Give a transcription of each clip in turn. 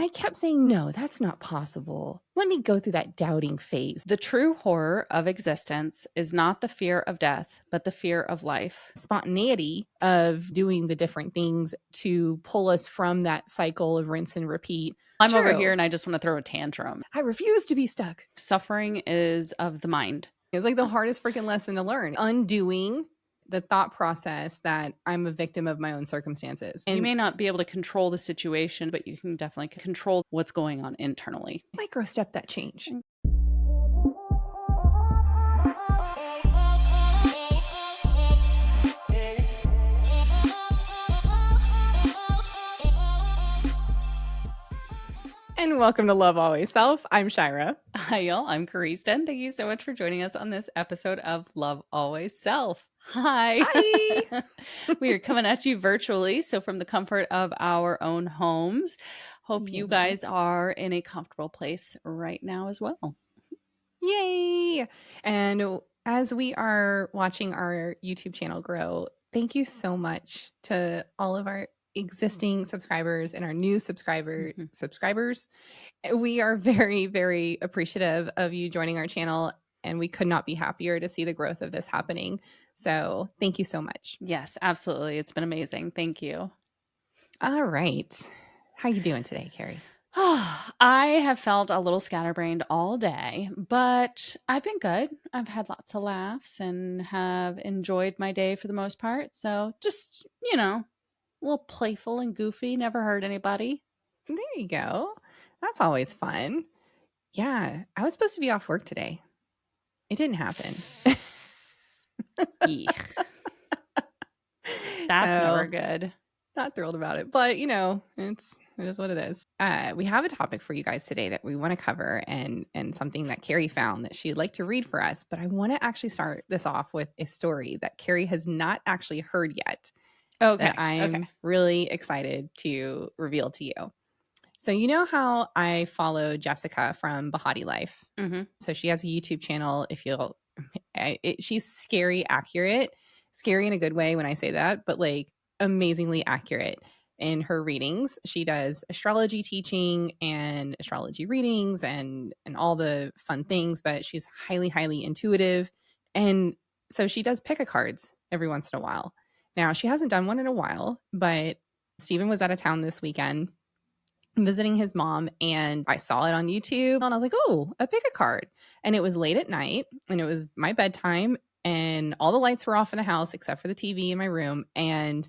I kept saying, no, that's not possible. Let me go through that doubting phase. The true horror of existence is not the fear of death, but the fear of life. Spontaneity of doing the different things to pull us from that cycle of rinse and repeat. I'm over here and I just want to throw a tantrum. I refuse to be stuck. Suffering is of the mind. It's like the hardest freaking lesson to learn. Undoing the thought process that I'm a victim of my own circumstances. You may not be able to control the situation, but you can definitely control what's going on internally. Micro step that change. And welcome to Love Always Self. I'm Shyra. Hi, y'all. I'm Karista, and thank you so much for joining us on this episode of Love Always Self. Hi. Hi. We are coming at you virtually, so from the comfort of our own homes. Hope you guys are in a comfortable place right now as well. Yay. And as we are watching our YouTube channel grow, thank you so much to all of our existing subscribers and our new subscribers. We are very, very appreciative of you joining our channel, and we could not be happier to see the growth of this happening. So thank you so much. Yes, absolutely. It's been amazing. Thank you. All right. How you doing today, Carrie? I have felt a little scatterbrained all day, but I've been good. I've had lots of laughs and have enjoyed my day for the most part. So just, a little playful and goofy, never hurt anybody. There you go. That's always fun. Yeah, I was supposed to be off work today. It didn't happen. That's never good. Not thrilled about it, but it is what it is. We have a topic for you guys today that we want to cover, and something that Carrie found that she'd like to read for us. But I want to actually start this off with a story that Carrie has not actually heard yet. Okay. That I'm really excited to reveal to you. So you know how I follow Jessica from Bahati Life? Mm-hmm. So she has a YouTube channel. She's scary accurate, scary in a good way when I say that, but like amazingly accurate in her readings. She does astrology teaching and astrology readings and all the fun things, but she's highly, highly intuitive. And so she does pick a cards every once in a while. Now, she hasn't done one in a while, but Stephen was out of town this weekend visiting his mom, and I saw it on YouTube, and I was like, oh, a pick a card. And it was late at night, and it was my bedtime, and all the lights were off in the house except for the TV in my room, and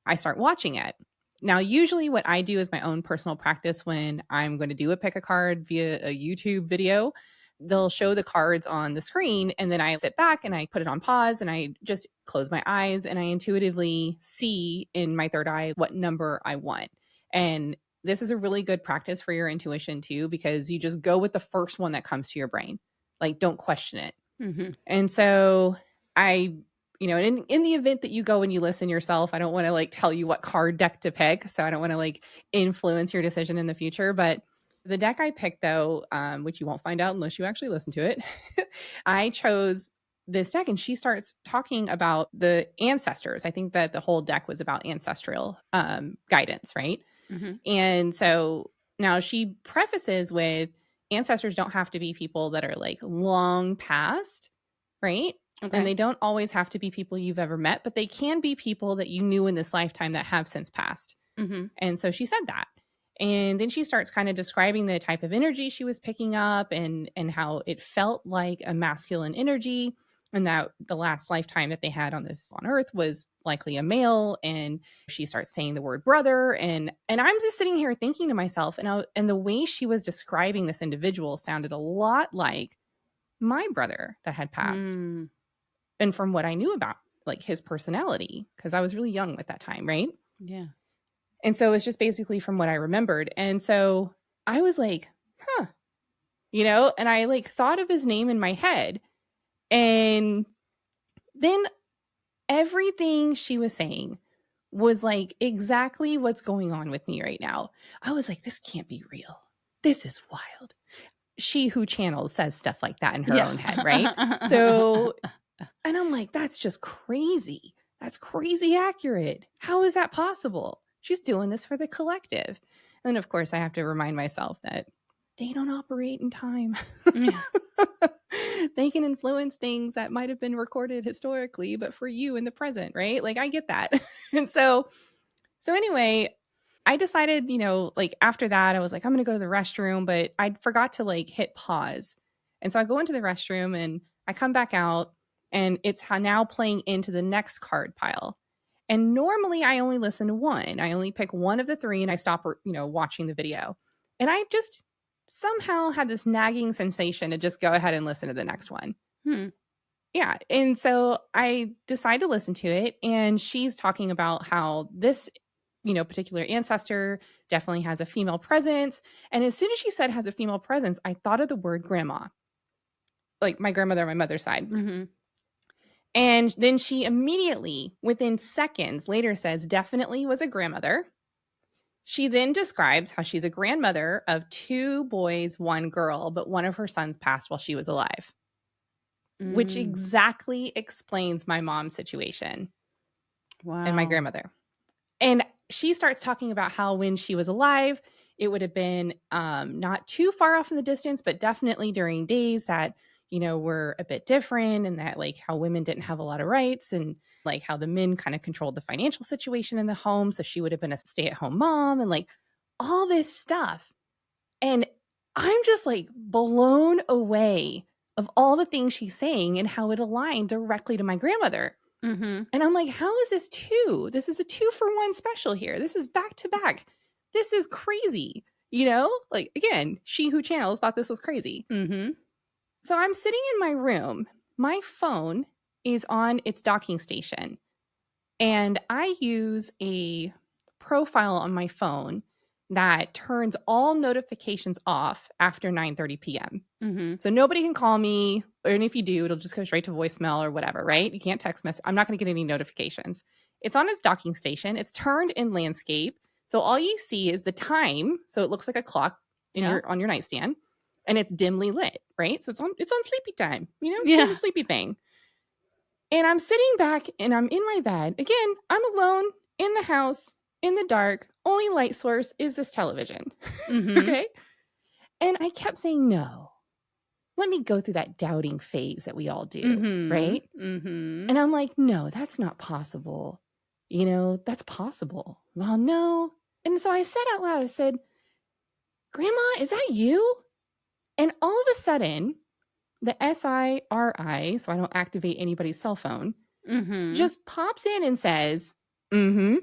I start watching it. Now, usually what I do is my own personal practice when I'm going to do a pick a card via a YouTube video. They'll show the cards on the screen, and then I sit back and I put it on pause and I just close my eyes and I intuitively see in my third eye what number I want. And this is a really good practice for your intuition too, because you just go with the first one that comes to your brain. Like, don't question it. Mm-hmm. And so in the event that you go and you listen yourself, I don't want to like tell you what card deck to pick. So I don't want to like influence your decision in the future. But the deck I picked though, which you won't find out unless you actually listen to it, I chose this deck, and she starts talking about the ancestors. I think that the whole deck was about ancestral guidance, right? Mm-hmm. And so now she prefaces with ancestors don't have to be people that are like long past, right? Okay. And they don't always have to be people you've ever met, but they can be people that you knew in this lifetime that have since passed. Mm-hmm. And so she said that. And then she starts kind of describing the type of energy she was picking up and how it felt like a masculine energy, and that the last lifetime that they had on earth was likely a male. And she starts saying the word brother, and I'm just sitting here thinking to myself, and the way she was describing this individual sounded a lot like my brother that had passed. And from what I knew about like his personality, because I was really young at that time, right? Yeah. And so it's just basically from what I remembered. And so I was like, and I like thought of his name in my head. And then everything she was saying was like exactly what's going on with me right now. I was like, this can't be real. This is wild. She who channels says stuff like that in her own head, right? So, and I'm like, that's just crazy. That's crazy accurate. How is that possible? She's doing this for the collective. And of course, I have to remind myself that they don't operate in time. Yeah. They can influence things that might have been recorded historically, but for you in the present, right? Like I get that. And so anyway, I decided, like after that, I was like, I'm going to go to the restroom, but I forgot to like hit pause. And so I go into the restroom and I come back out and it's now playing into the next card pile. And normally I only listen to one. I only pick one of the three and I stop, watching the video. And I just somehow had this nagging sensation to just go ahead and listen to the next one. Hmm. Yeah. And so I decide to listen to it. And she's talking about how this, particular ancestor definitely has a female presence. And as soon as she said has a female presence, I thought of the word grandma, like my grandmother on my mother's side. Mm-hmm. And then she immediately, within seconds later, says definitely was a grandmother. She then describes how she's a grandmother of 2 boys, 1 girl, but one of her sons passed while she was alive, which Mm. exactly explains my mom's situation and my Wow. grandmother. And she starts talking about how when she was alive, it would have been not too far off in the distance, but definitely during days that, were a bit different and that like how women didn't have a lot of rights and like how the men kind of controlled the financial situation in the home. So she would have been a stay at home mom and like all this stuff. And I'm just like blown away of all the things she's saying and how it aligned directly to my grandmother. Mm-hmm. And I'm like, how is this 2? This is a 2-for-1 special here. This is back to back. This is crazy. Like again, she who channels thought this was crazy. Mm-hmm. So I'm sitting in my room. My phone is on its docking station. And I use a profile on my phone that turns all notifications off after 9:30 p.m. Mm-hmm. So nobody can call me, and if you do, it'll just go straight to voicemail or whatever, right? You can't text message. I'm not going to get any notifications. It's on its docking station. It's turned in landscape. So all you see is the time. So it looks like a clock Yeah. on your nightstand, and it's dimly lit, right? So it's on sleepy time. It's doing the Yeah. sleepy thing. And I'm sitting back and I'm in my bed. Again, I'm alone in the house in the dark. Only light source is this television. Mm-hmm. Okay. And I kept saying, no, let me go through that doubting phase that we all do. Mm-hmm. Right. Mm-hmm. And I'm like, no, that's not possible. That's possible. Well, no. And so I said out loud, I said, Grandma, is that you? And all of a sudden, the SIRI, so I don't activate anybody's cell phone, Mm-hmm. just pops in and says, mm-hmm,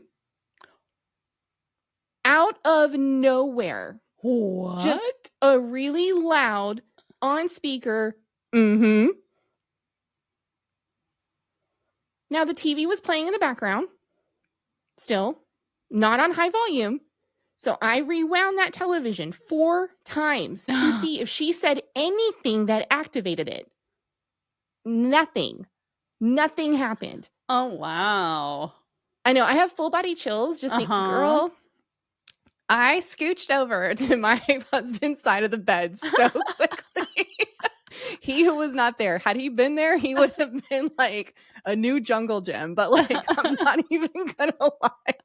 out of nowhere. Just What? a really loud on speaker, mm-hmm. Now the TV was playing in the background, still, not on high volume. So I rewound that television 4 times to see if she said anything that activated it. Nothing. Nothing happened. Oh, wow. I know, I have full body chills. Just think, Uh-huh. girl, I scooched over to my husband's side of the bed so quickly. He who was not there, had he been there, he would have been like a new jungle gym. But like, I'm not even gonna lie.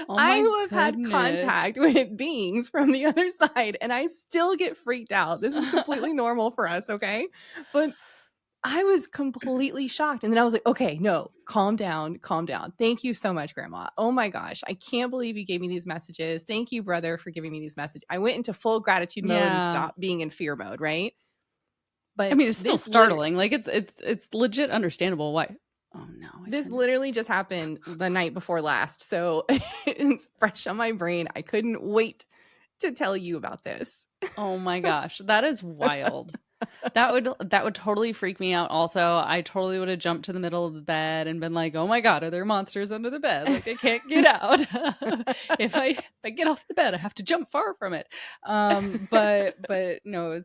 Oh I my who have had goodness. contact with beings from the other side, and I still get freaked out. This is completely normal for us, okay? But I was completely shocked. And then I was like, okay, no, calm down, calm down. Thank you so much, Grandma. Oh my gosh, I can't believe you gave me these messages. Thank you, brother, for giving me these messages. I went into full gratitude mode and Yeah. stopped being in fear mode, right? I But mean, it's still this literally startling. Like it's legit understandable why. Oh no, I this turned it. literally just happened the night before last. So it's fresh on my brain. I couldn't wait to tell you about this. Oh my gosh, that is wild. That would totally freak me out also. I totally would have jumped to the middle of the bed and been like, "Oh my god, are there monsters under the bed? Like I can't get out. If I get off the bed, I have to jump far from it." But no,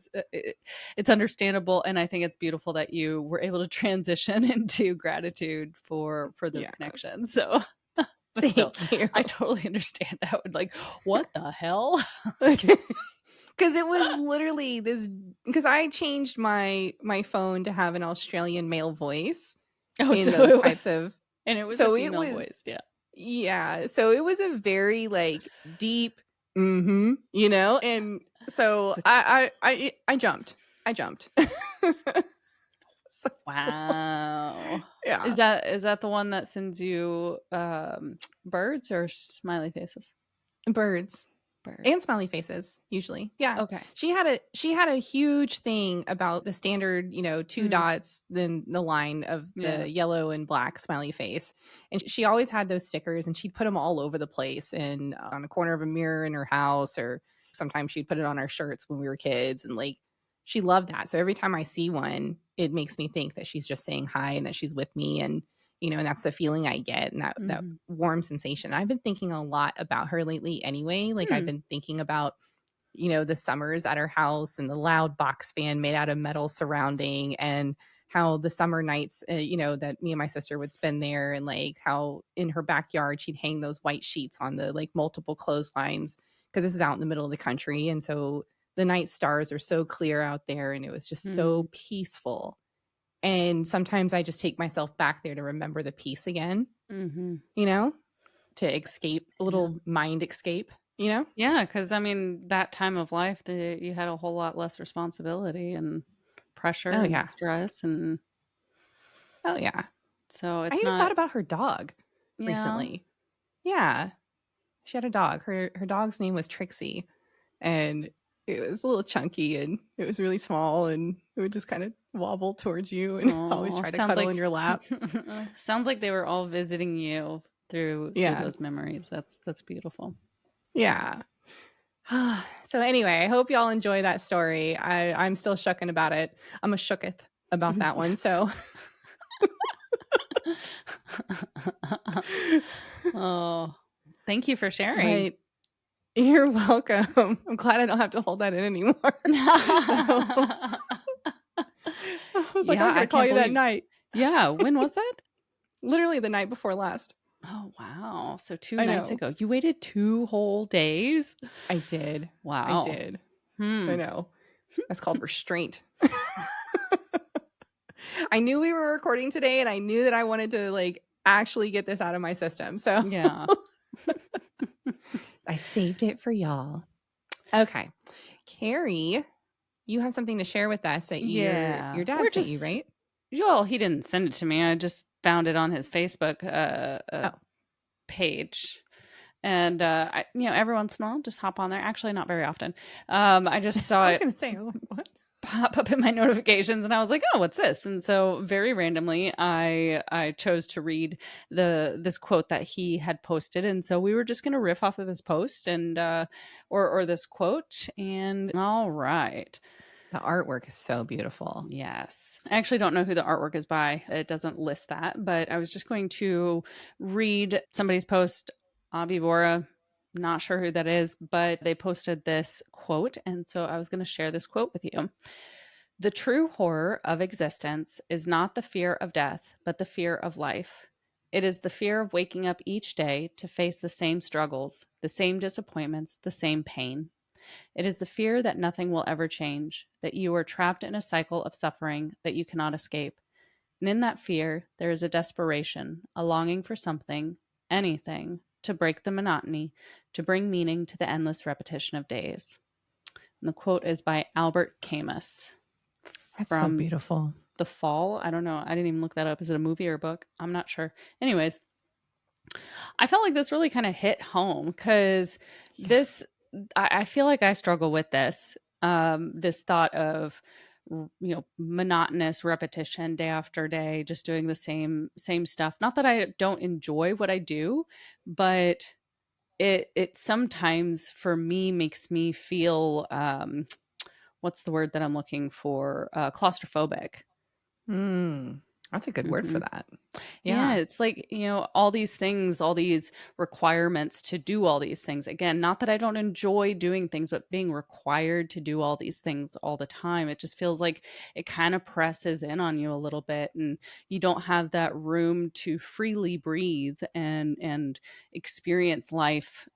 it's understandable, and I think it's beautiful that you were able to transition into gratitude for those Yeah, connections. So, but still, thank you. I totally understand. I would like, what the hell? Because it was literally this, because I changed my phone to have an Australian male voice Oh, in so those it was, types of, and it was a so it female was voice. Yeah. Yeah, so it was a very, like, deep, and so That's I jumped. I jumped. So, wow. yeah. Is that the one that sends you, birds or smiley faces? Birds. Birds. And smiley faces, usually. Yeah. Okay. She had a huge thing about the standard, 2 Mm, dots, then the line of yeah. the yellow and black smiley face, and she always had those stickers, and she'd put them all over the place and on the corner of a mirror in her house, or sometimes she'd put it on our shirts when we were kids, and, like, she loved that, so every time I see one, it makes me think that she's just saying hi and that she's with me, and that's the feeling I get, and that Mhm. warm sensation. I've been thinking a lot about her lately anyway. Like, I've Hmm. been thinking about, the summers at her house and the loud box fan made out of metal surrounding, and how the summer nights, that me and my sister would spend there, and like how in her backyard she'd hang those white sheets on the like multiple clotheslines, because this is out in the middle of the country. And so the night stars are so clear out there, and it was just Mhm. so peaceful. And sometimes I just take myself back there to remember the peace again, Mhm. you know, to escape, a Yeah. little mind escape. Yeah, because I mean, that time of life, you had a whole lot less responsibility and pressure Oh, and yeah. stress, and Oh, yeah. so I it's even thought not. about her dog Yeah. recently. Yeah, she had a dog. Her dog's name was Trixie, and it was a little chunky, and it was really small, and it would just kind of wobble towards you and always Oh, try to sounds cuddle like in your lap. sounds like they were all visiting you through Yeah. those memories. That's beautiful. Yeah. So anyway, I hope y'all enjoy that story. I'm still shucking about it. I'm a shooketh about that one. So, Oh, thank you for sharing. but you're welcome. I'm glad I don't have to hold that in anymore. So I was like, I Yeah, was I gonna call can't you that believe. night. Yeah, when was that? Literally the night before last. Oh, wow. So 2 I nights know. ago. You waited 2 whole days? I did. I Wow. did. I Hmm. know. That's called restraint. I knew we were recording today, and I knew that I wanted to like actually get this out of my system. So Yeah. I saved it for y'all. Okay. Carrie, you have something to share with us that your Yeah. We're dad sent you, just right? well, he didn't send it to me. I just found it on his Facebook, Oh, page. And, every once in a while, just hop on there. Actually, not very often. I just saw I was it gonna say, I was like, what? pop up in my notifications, and I was like, "Oh, what's this?" And so very randomly, I chose to read this quote that he had posted, and so we were just going to riff off of this post and or this quote. And all right. The artwork is so beautiful. Yes. I actually don't know who the artwork is by. It doesn't list that, but I was just going to read somebody's post, Abivora. Not sure who that is, but they posted this quote. And so I was going to share this quote with you. The true horror of existence is not the fear of death, but the fear of life. It is the fear of waking up each day to face the same struggles, the same disappointments, the same pain. It is the fear that nothing will ever change, that you are trapped in a cycle of suffering that you cannot escape. And in that fear, there is a desperation, a longing for something, anything, to break the monotony, to bring meaning to the endless repetition of days. And the quote is by Albert Camus That's so from beautiful. The Fall. I don't know. I didn't even look that up. Is it a movie or a book? I'm not sure. Anyways, I felt like this really kind of hit home because Yeah. this, I feel like I struggle with this, this thought of, monotonous repetition day after day, just doing the same stuff. Not that I don't enjoy what I do, but it sometimes for me makes me feel, what's the word that I'm looking for? Claustrophobic. Mm, that's a good word for Hmm. that. Yeah, Yeah. it's like, all these things, all these requirements to do all these things. Again, not that I don't enjoy doing things, but being required to do all these things all the time, it just feels like it kind of presses in on you a little bit, and you don't have that room to freely breathe and experience life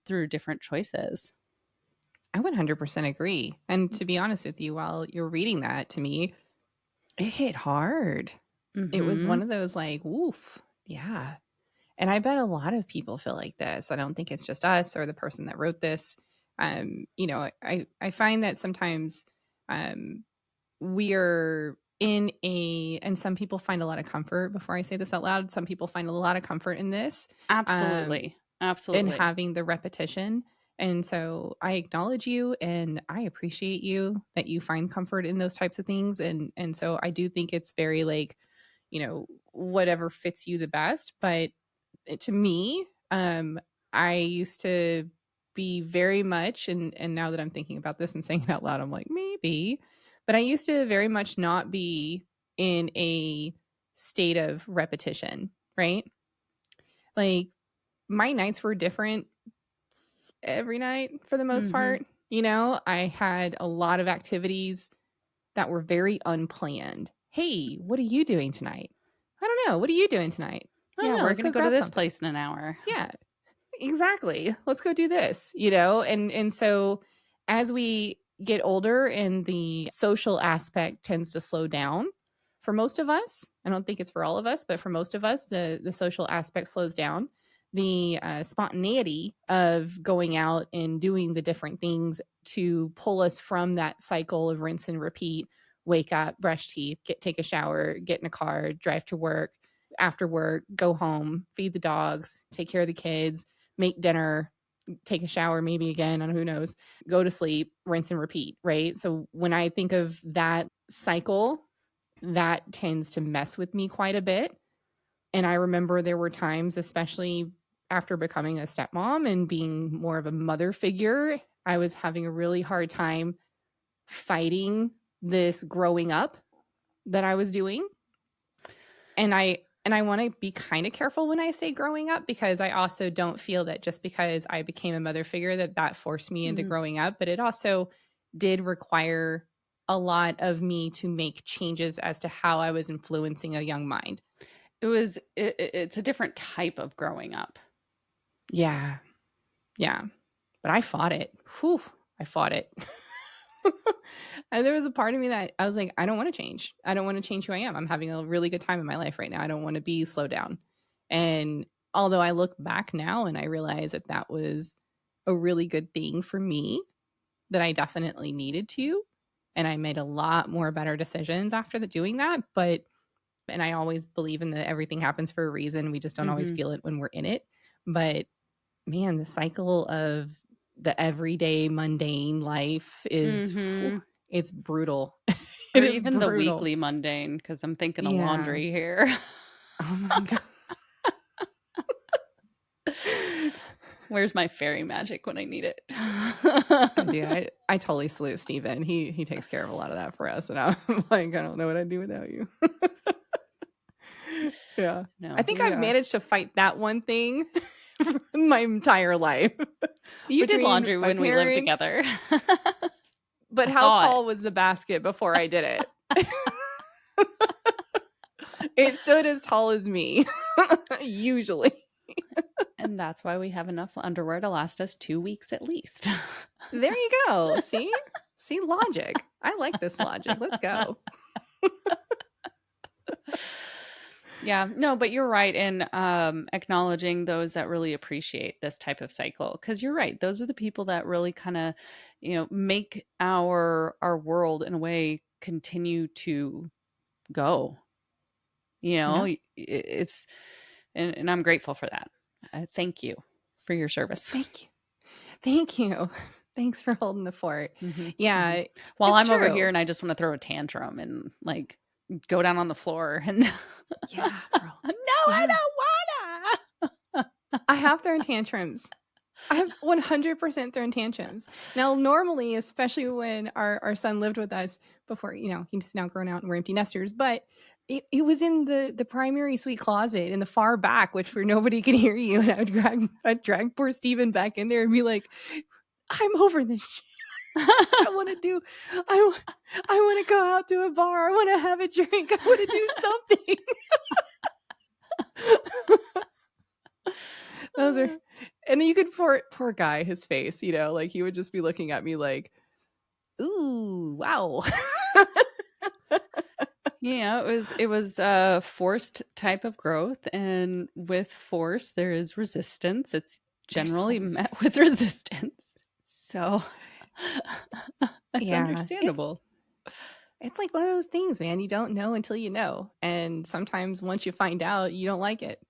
through different choices. I 100% agree. And to be honest with you, while you're reading that to me, it hit hard. It was Mm-hmm. one of those like, woof. Yeah. And I bet a lot of people feel like this. I don't think it's just us or the person that wrote this. I find that sometimes um, we are in and some people find a lot of comfort, before I say this out loud, some people find a lot of comfort in this, um, Absolutely. in Absolutely. having the repetition. And so I acknowledge you and I appreciate you that you find comfort in those types of things. And so I do think it's very like, whatever fits you the best. But to me, I used to be very much, and now that I'm thinking about this and saying it out loud, I'm like, maybe, but I used to very much not be in a state of repetition, right? Like my nights were different every night for the most Mhm. part. I had a lot of activities that were very unplanned. Hey, what are you doing tonight? I don't know. What are you doing tonight? I Yeah, don't know. we're Let's going to go go to grab this something. place in an hour. Yeah, exactly. Let's go do this, and so as we get older and the social aspect tends to slow down for most of us. I don't think it's for all of us, but for most of us, the social aspect slows down. The spontaneity of going out and doing the different things to pull us from that cycle of rinse and repeat, wake up, brush teeth, take a shower, get in a car, drive to work, after work, go home, feed the dogs, take care of the kids, make dinner, take a shower, maybe again, and who knows, go to sleep, rinse and repeat, right? So when I think of that cycle, that tends to mess with me quite a bit. And I remember there were times, especially after becoming a stepmom and being more of a mother figure, I was having a really hard time fighting this growing up that I was doing. And I want to be kind of careful when I say growing up, because I also don't feel that just because I became a mother figure that forced me into Mhm. growing up, but it also did require a lot of me to make changes as to how I was influencing a young mind. It's a different type of growing up. Yeah. Yeah. But I fought it. Whew, I fought it. And there was a part of me that I was like, I don't want to change. I don't want to change who I am. I'm having a really good time in my life right now. I don't want to be slowed down. And although I look back now and I realize that that was a really good thing for me, that I definitely needed to. And I made a lot more better decisions after doing that. And I always believe in the everything happens for a reason. We just don't always Mhm. feel it when we're in it. But man, the cycle of the everyday mundane life is, whew, Mhm. it's brutal. Or It is even the brutal. weekly mundane, because I'm thinking of Yeah. laundry here. Oh my god. Where's my fairy magic when I need it? Dude, I totally salute Steven. He takes care of a lot of that for us, and I'm like, I don't know what I'd do without you. Yeah. I No, think we I've are. managed to fight that one thing my entire life You did between laundry my when we lived parents, together. but I how saw it. tall was the basket before I did it? It stood as tall as me, usually. And that's why we have enough underwear to last us 2 weeks at least. There you go. See? See logic. I like this logic. Let's go. Yeah, no, but you're right in acknowledging those that really appreciate this type of cycle. Because you're right; those are the people that really kind of, make our world in a way continue to go. Yeah. It's and I'm grateful for that. Thank you for your service. Thank you. Thank you. Thanks for holding the fort. Hmm. Hmm. Yeah, While it's I'm over here true. and I just want to throw a tantrum and like go down on the floor and no, Yeah, girl. I Yeah. don't wanna. I have thrown tantrums. I have 100% thrown tantrums. Now, normally, especially when our son lived with us before, he's now grown out and we're empty nesters, but it was in the primary suite closet in the far back, which where nobody could hear you. And I'd drag poor Steven back in there and be like, I'm over this shit. I want to do, I, wa- I want to go out to a bar. I want to have a drink. I want to do something. Those are, and you could poor guy, his face, like he would just be looking at me like, ooh, wow. it was a forced type of growth, and with force there is resistance. It's There's generally always met with resistance. So that's yeah, understandable. it's like one of those things, man. You don't know until you know, and sometimes once you find out, you don't like it,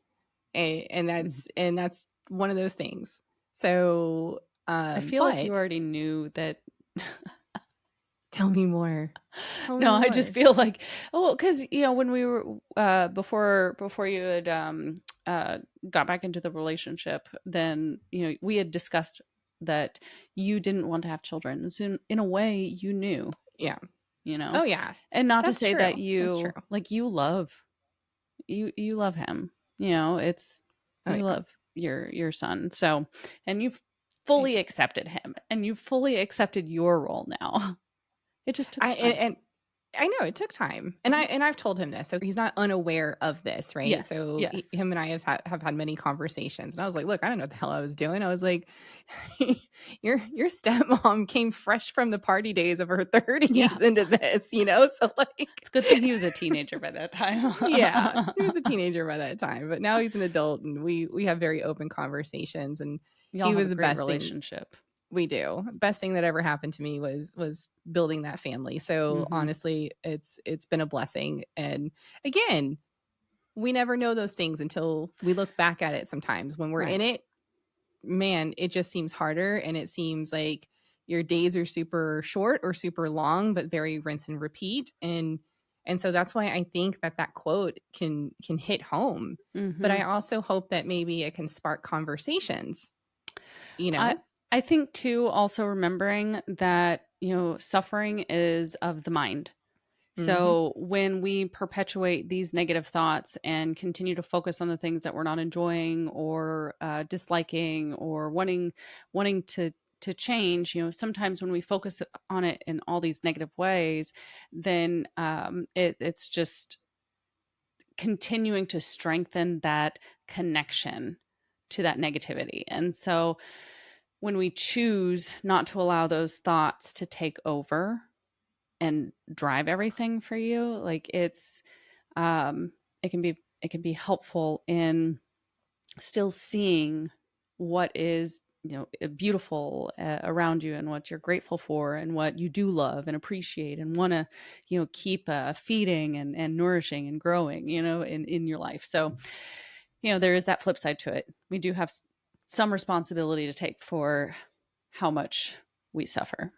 Mhm. and that's one of those things. So, I feel like you but already knew that. tell me more. Tell me No, I just more. feel like, oh, because when we were before you had uh got back into the relationship, then we had discussed that you didn't want to have children. So in a way, you knew, Yeah. you know, Oh yeah, and not to that's say true. that That's true. you love him. It's Oh you yeah. love your son. So, and you've Yeah. fully accepted him, and you've fully accepted your role now. It just took I time. and I know it took time, Mhm. and I've told him this, so he's not unaware of this, right? Yes, So yes. him and I have had many conversations, and I was like, "Look, I don't know what the hell I was doing." I was like, your stepmom came fresh from the party days of her Yeah. 30s into this, you know? So like, It's a good thing he was a teenager by that time. yeah, he was a teenager by that time, but now he's an adult, and we have very open conversations, and Y'all he have was a the great best thing. relationship. We do. Best thing that ever happened to me was building that family. So Mhm. honestly, it's been a blessing. And again, we never know those things until we look back at it sometimes. When we're in Right. it, man, it just seems harder and it seems like your days are super short or super long, but very rinse and repeat. And so that's why I think that that quote can hit home. But I Mhm. also hope that maybe it can spark conversations, you I know? I think too, also remembering that, suffering is of the mind. Mhm. So when we perpetuate these negative thoughts and continue to focus on the things that we're not enjoying or disliking or wanting to change, sometimes when we focus on it in all these negative ways, then it's just continuing to strengthen that connection to that negativity. And so when we choose not to allow those thoughts to take over and drive everything for you, like um it can be helpful in still seeing what is beautiful around you, and what you're grateful for, and what you do love and appreciate and want to keep feeding and nourishing and growing in your life. So there is that flip side to it. We do have some responsibility to take for how much we suffer.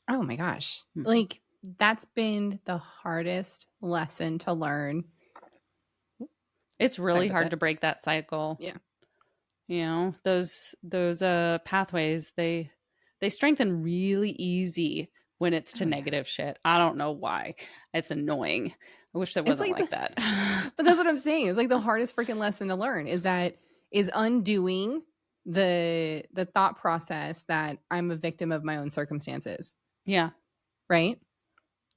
Oh my gosh. Mhm. Like, that's been the hardest lesson to learn. It's Sorry really about hard that. to break that cycle. Yeah. Those pathways, they strengthen really easy when it's to Oh yeah. negative shit. I don't know why. It's annoying. I wish it It's wasn't like like that. but that's what I'm saying. It's like the hardest freaking lesson to learn is undoing the thought process that I'm a victim of my own circumstances, Yeah. right?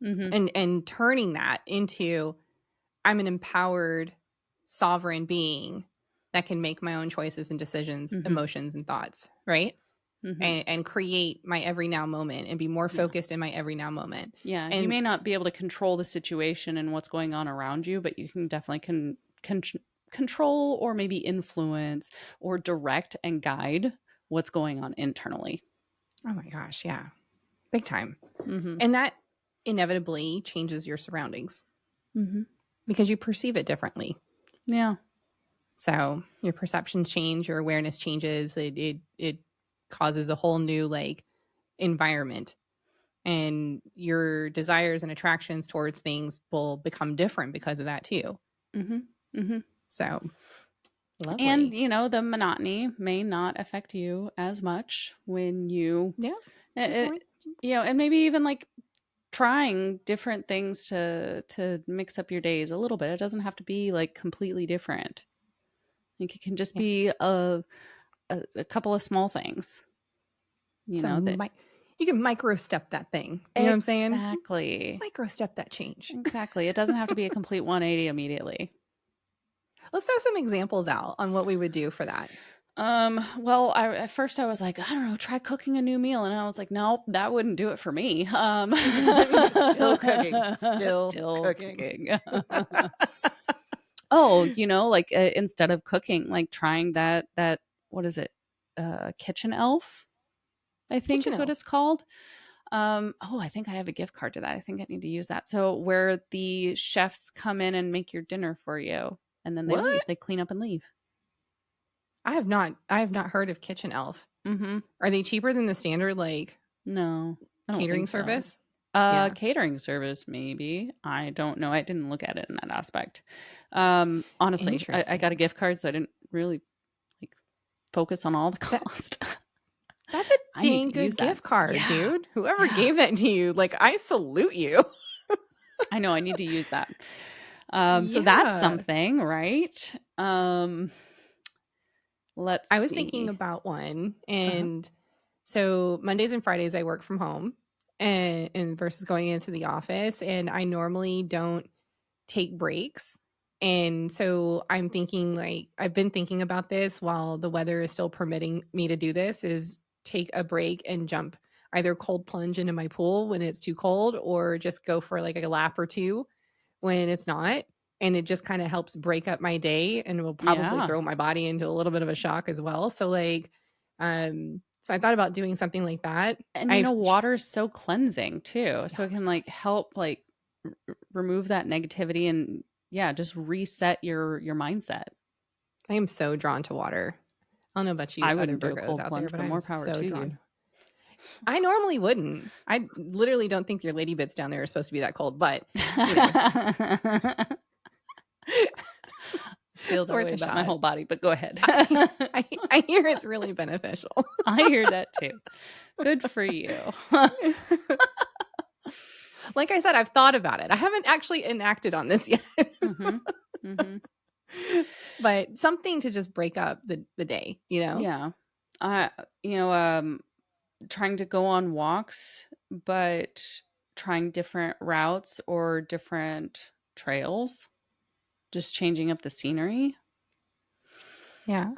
Mhm. And turning that into I'm an empowered sovereign being that can make my own choices and decisions, Mhm. emotions and thoughts, right? Mhm. And create my every now moment and be more Yeah. focused in my every now moment. Yeah, you And may not be able to control the situation and what's going on around you, but you can definitely control or maybe influence or direct and guide what's going on internally. oh my gosh, yeah, big time. Mhm. And that inevitably changes your surroundings Mhm. because you perceive it differently. Yeah. So your perceptions change, your awareness changes. It causes a whole new like environment, and your desires and attractions towards things will become different because of that too. Mhm. Mhm. So And, lovely. the monotony may not affect you as much when Yeah, good it, point. and maybe even like trying different things to mix up your days a little bit. It doesn't have to be like completely different. Like it can just Yeah. be a couple of small things, that You can micro step that thing. You know what I'm saying? exactly. Micro step that change. Exactly. It doesn't have to be a complete 180 immediately. Let's throw some examples out on what we would do for that. Well, at first I was like, I don't know, try cooking a new meal. And I was like, nope, that wouldn't do it for me. You're still cooking. Still Still cooking. cooking. Oh, like instead of cooking, like trying that what is it? Kitchen Elf, I think Kitchen is what elf. it's called. Oh, I think I have a gift card to that. I think I need to use that. So where the chefs come in and make your dinner for you and then they What? leave. They clean up and leave. I have not heard of Kitchen Elf. Mhm. Are they cheaper than the standard like No, I don't catering think so. service? Yeah. Catering service, maybe. I don't know. I didn't look at it in that aspect. Honestly, I got a Interesting. gift card, so I didn't really like focus on all the That cost. that's a I need dang to use good that. gift card, Yeah, dude. Whoever yeah. gave that to you, like I salute you. I know. I need to use that. So that's Yeah. something, right? Let's I was thinking see. about one, Uh-huh. and so Mondays and Fridays I work from home and versus going into the office, and I normally don't take breaks. And so I'm thinking like I've been thinking about this while the weather is still permitting me to do this is take a break and jump either cold plunge into my pool when it's too cold or just go for like a lap or two when it's not. And it just kind of helps break up my day and will probably Yeah. throw my body into a little bit of a shock as well. So like so I thought about doing something like that. And I've water is so cleansing too. So oh it can like help like remove that negativity and yeah, just reset your mindset. I am so drawn to water. I don't know about you I other wouldn't do a Virgos cold out there, plunge, but but I'm more power so to drawn. you. I normally wouldn't. I literally don't think your lady bits down there are supposed to be that cold, but you know, Feel it's that worth way a about my shot. whole body, but go ahead. I hear it's really beneficial. I hear that too. Good for you. Like I said, I've thought about it. I haven't actually enacted on this yet. Mhm. Mhm. But something to just break up the day, you know? Yeah. I you know, trying to go on walks, but trying different routes or different trails, just changing up the scenery. Yeah.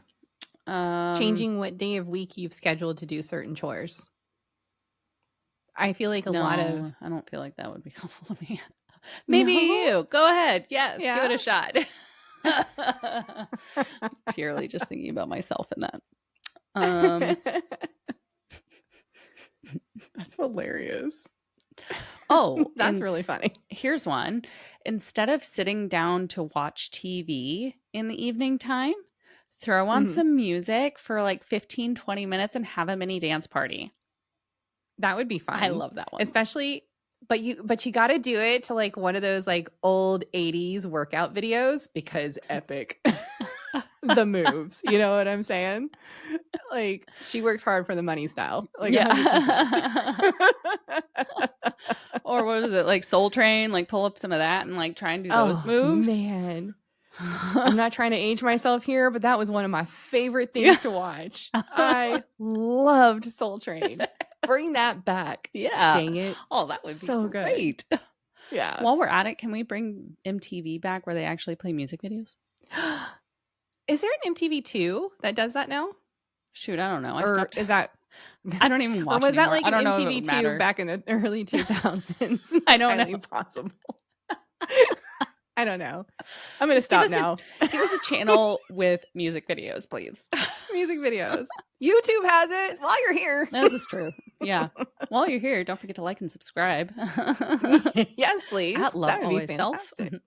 Um, Changing what day of week you've scheduled to do certain chores. I feel like a lot of no, I don't feel like that would be helpful to me. Maybe no? you. Go ahead. Yes, give Yeah. it a shot. Purely just thinking about myself in that. Um, That's hilarious. oh, That's really funny. here's one. Instead of sitting down to watch TV in the evening time, throw on Mhm. some music for like 15, 20 minutes and have a mini dance party. That would be I fun. love that one. Especially but you gotta do it to, like, one of those, like, old '80s workout videos because epic. The moves, you know what I'm saying? Like, she works hard for the money style, like, Yeah. 100%. Or what is it? Like Soul Train, like pull up some of that and like try and do those Oh, moves. man. I'm not trying to age myself here, but that was one of my favorite Yeah. things to watch. I loved Soul Train. Bring that back. Yeah. Dang it. Oh, that would be So good. great. Yeah. While we're at it, can we bring MTV back where they actually play music videos? Is there an MTV2 that does that now? Shoot, I don't know. I Or stopped. is that I don't even or watch was that anymore. like I an don't know if it would MTV2 matter. back in the early 2000s? I don't Highly know. possible. I don't know. I'm going to Just stop now. give us a channel with music videos, please. Music videos. YouTube has it while you're here. This is true. Yeah. While you're here, don't forget to like and subscribe. Yes, At please. Love That would be Always Self. fantastic.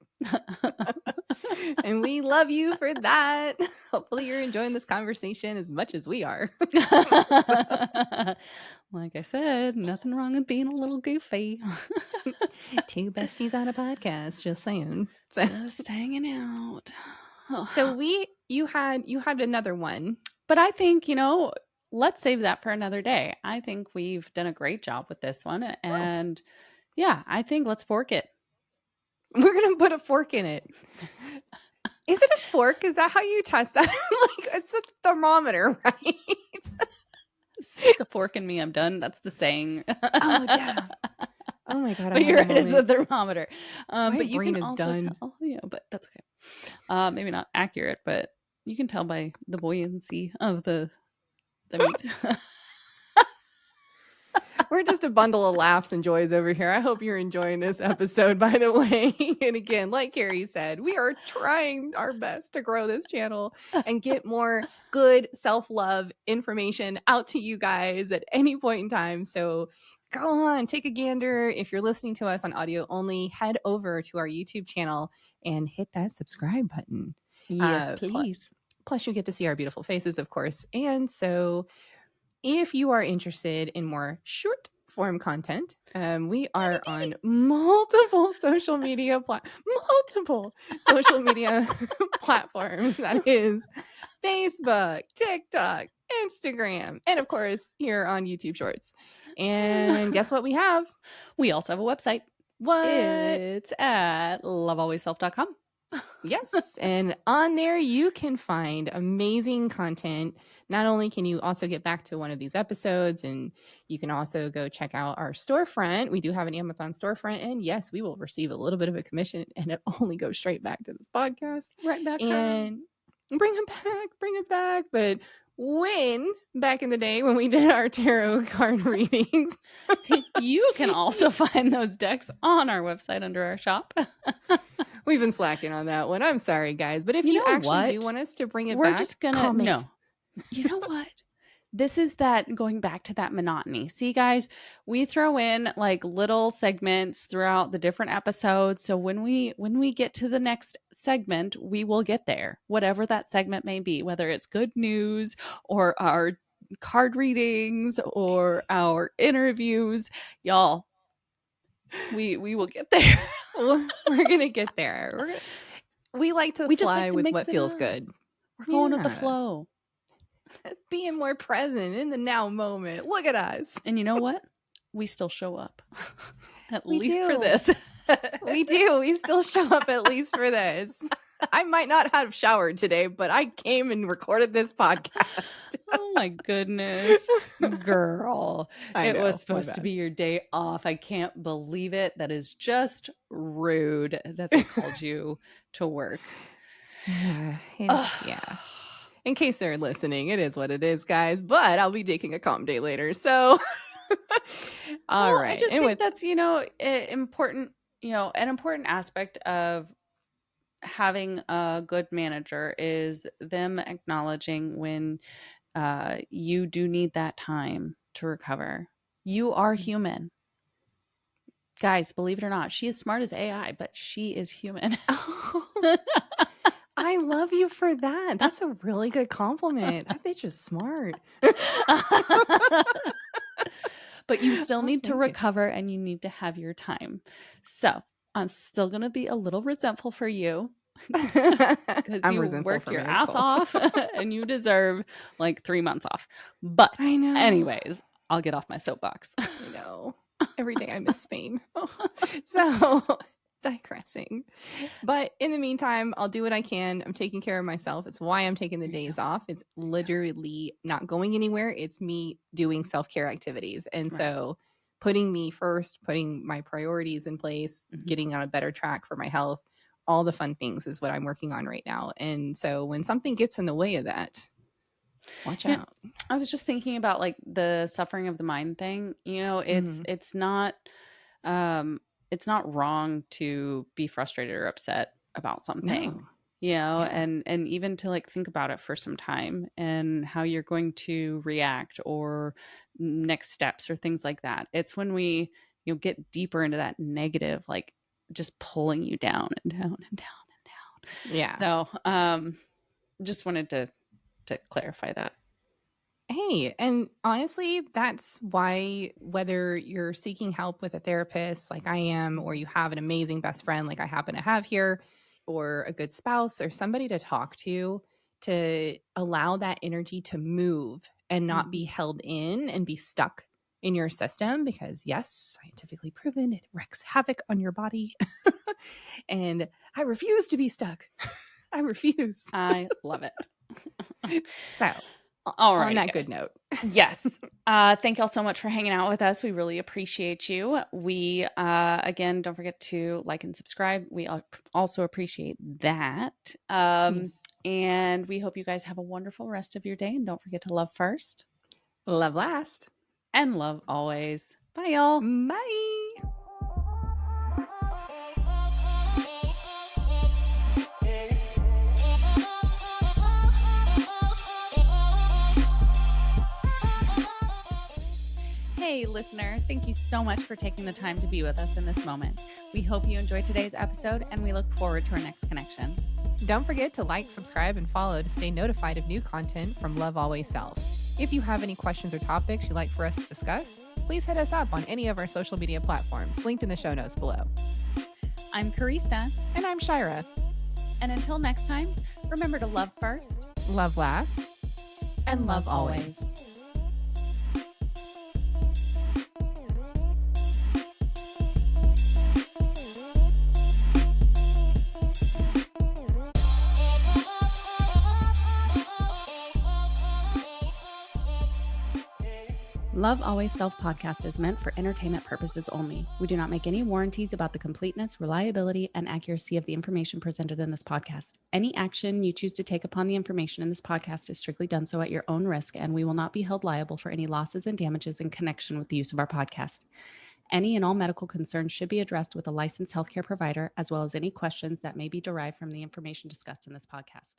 And we love you for that. Hopefully, you're enjoying this conversation as much as we are. Like I said, nothing wrong with being a little goofy. Two besties on a podcast, just saying. Just hanging out. So you had another one. But I think, let's save that for another day. I think we've done a great job with this one. Oh, And yeah, I think let's fork it. we're gonna put a fork in it. Is it a fork? Is that how you test that? Like it's a thermometer, right? Stick a fork in me, I'm done. That's the saying. Oh yeah. Oh my god, I But had you're a right, it's a moment. thermometer. My But you can brain is also done. tell, but that's okay. Maybe not accurate, but You can tell by the buoyancy of the meat. We're just a bundle of laughs and joys over here. I hope you're enjoying this episode, by the way. And again, like Carrie said, we are trying our best to grow this channel and get more good self-love information out to you guys at any point in time. So go on, take a gander. If you're listening to us on audio only, head over to our YouTube channel and hit that subscribe button. Yes, Plus, please. you get to see our beautiful faces, of course. And so if you are interested in more short form content, we are on multiple social media platforms. That is Facebook, TikTok, Instagram, and of course here on YouTube Shorts. And guess what we have? We also have a website. What? It's at lovealwaysself.com. Yes. And on there, you can find amazing content. Not only can you also get back to one of these episodes, and you can also go check out our storefront. We do have an Amazon storefront. And yes, we will receive a little bit of a commission, and it only goes straight back to this podcast. Right back. And bring it back. But back in the day when we did our tarot card readings, you can also find those decks on our website under our shop. We've been slacking on that one. I'm sorry, guys. But if you actually do want us to bring it back, we're just gonna comment. No. You know what? This is that going back to that monotony. See, guys, we throw in like little segments throughout the different episodes. So when we get to the next segment, we will get there, whatever that segment may be, whether it's good news or our card readings or our interviews. Y'all, we will get there. We're gonna get there. We like to fly with what feels good. We're going with the flow. Being more present in the now moment. Look at us. And you know what? We still show up. At least for this. We do. We still show up at least for this. I might not have showered today, but I came and recorded this podcast. Oh my goodness. Girl. It was supposed to be your day off. I can't believe it. That is just rude that they called you to work. Yeah. In case they're listening, it is what it is, guys. But I'll be taking a calm day later. So all right. I just think that's, important, an important aspect of having a good manager is them acknowledging when you do need that time to recover. You are human. Guys, believe it or not, she is smart as AI, but she is human. I love you for that. That's a really good compliment. That bitch is smart. But you still need to recover and you need to have your time. So I'm still going to be a little resentful for you because you worked your ass off and you deserve like 3 months off. But I know. Anyways, I'll get off my soapbox. I know. Every day I miss Spain. So digressing. But in the meantime, I'll do what I can. I'm taking care of myself. It's why I'm taking the days off. It's literally not going anywhere. It's me doing self-care activities. And so putting me first, putting my priorities in place, getting on a better track for my health, all the fun things is what I'm working on right now. And so when something gets in the way of that, watch out. I was just thinking about like the suffering of the mind thing. It's not wrong to be frustrated or upset about something. No. And even to like think about it for some time and how you're going to react or next steps or things like that. It's when we get deeper into that negative, like just pulling you down and down and down and down. Yeah. So just wanted to clarify that. Hey, and honestly, that's why whether you're seeking help with a therapist like I am, or you have an amazing best friend like I happen to have here, or a good spouse or somebody to talk to allow that energy to move and not be held in and be stuck in your system, because yes, scientifically proven, it wreaks havoc on your body. And I refuse to be stuck. I refuse. I love it. So all right. On that good note. Yes. Thank y'all so much for hanging out with us. We really appreciate you. We, again, don't forget to like and subscribe. We also appreciate that. Yes. And we hope you guys have a wonderful rest of your day. And don't forget to love first Love last. and love always. Bye, y'all. Bye. Hey, listener, thank you so much for taking the time to be with us in this moment. We hope you enjoyed today's episode and we look forward to our next connection. Don't forget to like, subscribe, and follow to stay notified of new content from Love Always Self. If you have any questions or topics you'd like for us to discuss, please hit us up on any of our social media platforms linked in the show notes below. I'm Karista. And I'm Shyra. And until next time, remember to love first, Love last, and love always. Love Always Self podcast is meant for entertainment purposes only. We do not make any warranties about the completeness, reliability, and accuracy of the information presented in this podcast. Any action you choose to take upon the information in this podcast is strictly done so at your own risk, and we will not be held liable for any losses and damages in connection with the use of our podcast. Any and all medical concerns should be addressed with a licensed healthcare provider, as well as any questions that may be derived from the information discussed in this podcast.